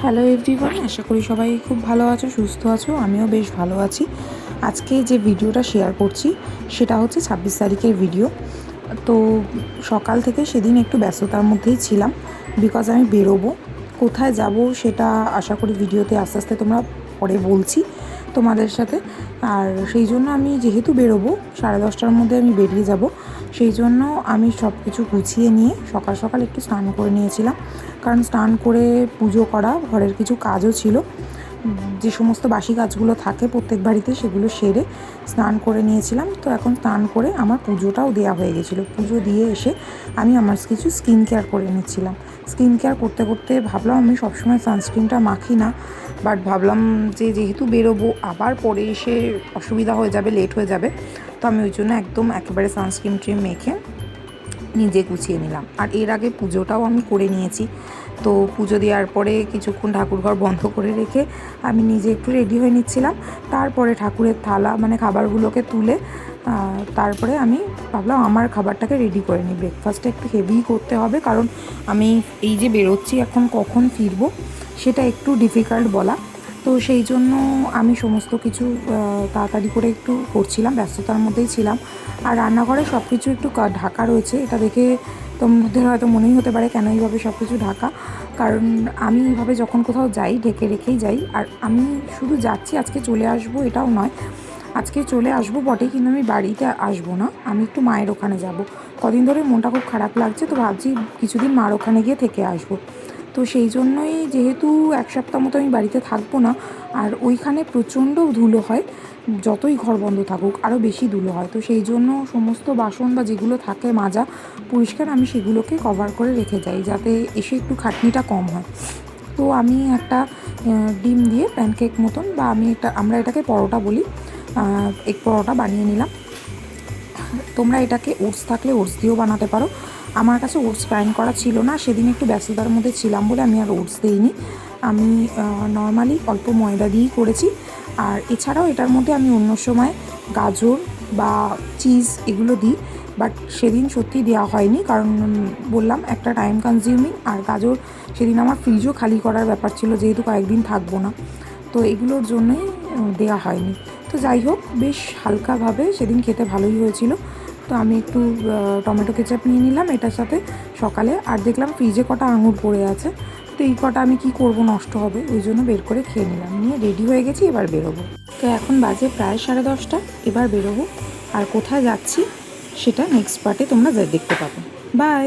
Hello everyone, আশা করি সবাই খুব ভালো আছো, সুস্থ আছো। আমিও বেশ ভালো আছি। আজকে যে ভিডিওটা শেয়ার করছি সেটা হচ্ছে 26 তারিখের ভিডিও। তো সকাল থেকে সেদিন একটু ব্যস্ততার মধ্যেই ছিলাম, বিকজ আমি বেরোবো। কোথায় যাব সেটা আশা করি ভিডিওতে আস্তে আস্তে তোমরা পরে বলছি তোমাদের সাথে। আর সেই জন্য আমি যেহেতু বেরোবো 10:30টার মধ্যে আমি বেরিয়ে যাব, সেই জন্য আমি সব কিছু গুছিয়ে নিয়ে সকাল সকাল একটু স্নান করে নিয়েছিলাম। কারণ স্নান করে পুজো করা, ঘরের কিছু কাজও ছিল, যে সমস্ত বাসি কাজগুলো থাকে প্রত্যেক বাড়িতে সেগুলো সেরে স্নান করে নিয়েছিলাম। তো এখন স্নান করে আমার পুজোটাও দেওয়া হয়ে গেছিলো। পুজো দিয়ে এসে আমি আমার কিছু স্কিন কেয়ার করে নিচ্ছিলাম। স্কিন কেয়ার করতে করতে ভাবলাম আমি সবসময় সানস্ক্রিনটা মাখি না, বাট ভাবলাম যে যেহেতু বেরোবো আবার পরে এসে অসুবিধা হয়ে যাবে, লেট হয়ে যাবে, তো আমি ওই জন্য একদম একেবারে সানস্ক্রিন ক্রিম মেখে নিজে গুছিয়ে নিলাম। আর এর আগে পুজোটাও আমি করে নিয়েছি। তো পুজো দেওয়ার পরে কিছুক্ষণ ঠাকুরঘর বন্ধ করে রেখে আমি নিজে একটু রেডি হয়ে নিচ্ছিলাম। তারপরে ঠাকুরের থালা মানে খাবারগুলোকে তুলে তারপরে আমি ভাবলাম আমার খাবারটাকে রেডি করে নিই। ব্রেকফাস্টটা একটু হেভি করতে হবে, কারণ আমি এই যে বেরোচ্ছি এখন কখন ফিরবো সেটা একটু ডিফিকাল্ট বলা। তো সেই জন্য আমি সমস্ত কিছু তাড়াতাড়ি করে একটু করছিলাম, ব্যস্ততার মধ্যেই ছিলাম। আর রান্নাঘরে সব কিছু একটু ঢাকা রয়েছে। এটা দেখে তোমাদের হয়তো মনেই হতে পারে কেন এইভাবে সব কিছু ঢাকা, কারণ আমি এইভাবে যখন কোথাও যাই ঢেকে রেখেই যাই। আর আমি শুধু যাচ্ছি আজকে চলে আসবো এটাও নয়, আজকে চলে আসবো বটে, কিন্তু আমি বাড়িতে আসবো না, আমি একটু মায়ের ওখানে যাব। কদিন ধরে মনটা খুব খারাপ লাগছে, তো ভাবছি কিছুদিন মার ওখানে গিয়ে থেকে আসবো। তো সেই জন্যই যেহেতু এক সপ্তাহ মতো আমি বাড়িতে থাকবো না, আর ওইখানে প্রচণ্ড ধুলো হয়, যতই ঘর বন্ধ থাকুক আরও বেশি ধুলো হয়। তো সেই জন্য সমস্ত বাসন বা যেগুলো থাকে মাজা পরিষ্কার আমি সেগুলোকে কভার করে রেখে যাই, যাতে এসে একটু খাটনিটা কম হয়। তো আমি একটা ডিম দিয়ে প্যানকেক মতন, বা আমরা এটাকে পরোটা বলি, এগ পরোটা বানিয়ে নিলাম। তোমরা এটাকে ওটস থাকলে ওটস দিয়েও বানাতে পারো। আমার কাছে ওটস গ্রাইন্ড করা ছিল না, সেদিন একটু ব্যস্ততার মধ্যে ছিলাম বলে আমি আর ওটস দিইনি। আমি নর্মালি অল্প ময়দা দিয়েই করেছি। আর এছাড়াও এটার মধ্যে আমি অন্য সময় গাজর বা চিজ এগুলো দিই, বাট সেদিন সত্যি দেওয়া হয়নি, কারণ বললাম একটা টাইম কনজিউমিং, আর গাজর সেদিন আমার ফ্রিজও খালি করার ব্যাপার ছিল, যেহেতু কয়েকদিন থাকবো না, তো এগুলোর জন্যই দেওয়া হয়নি। তো যাই হোক, বেশ হালকাভাবে সেদিন খেতে ভালোই হয়েছিল। তো আমি একটু টমেটো কেচাপ নিয়ে নিলাম এটার সাথে সকালে, আর দেখলাম ফ্রিজে কটা আঙুর পড়ে আছে, তো এই কটা আমি কি করব, নষ্ট হবে, ওই জন্য বের করে খেয়ে নিলাম। নিয়ে রেডি হয়ে গেছি, এবার বেরোবো। তো এখন বাজে প্রায় 10:30, এবার বেরোবো। আর কোথায় যাচ্ছি সেটা নেক্সট পার্টে তোমরা দেখতে পাবে। বাই।